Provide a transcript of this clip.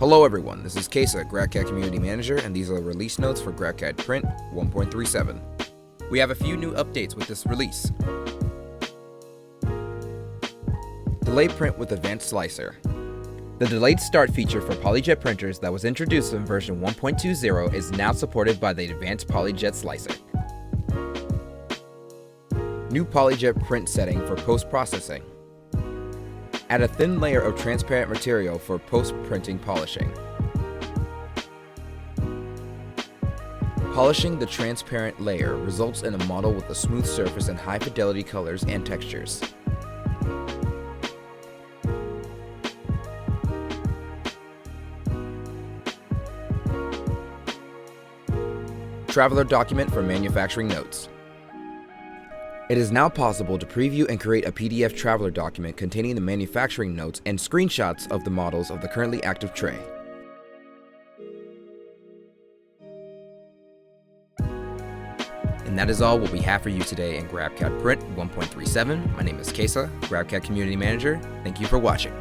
Hello everyone, this is Kesa, GrabCAD Community Manager, and these are the release notes for GrabCAD Print 1.37. We have a few new updates with this release. Delay print with Advanced Slicer. The delayed start feature for PolyJet printers that was introduced in version 1.20 is now supported by the Advanced PolyJet Slicer. New PolyJet print setting for post-processing. Add a thin layer of transparent material for post-printing polishing. Polishing the transparent layer results in a model with a smooth surface and high-fidelity colors and textures. Traveler document for manufacturing notes. It is now possible to preview and create a PDF traveler document containing the manufacturing notes and screenshots of the models of the currently active tray. And that is all what we have for you today in GrabCAD Print 1.37. My name is Kesa, GrabCAD Community Manager. Thank you for watching.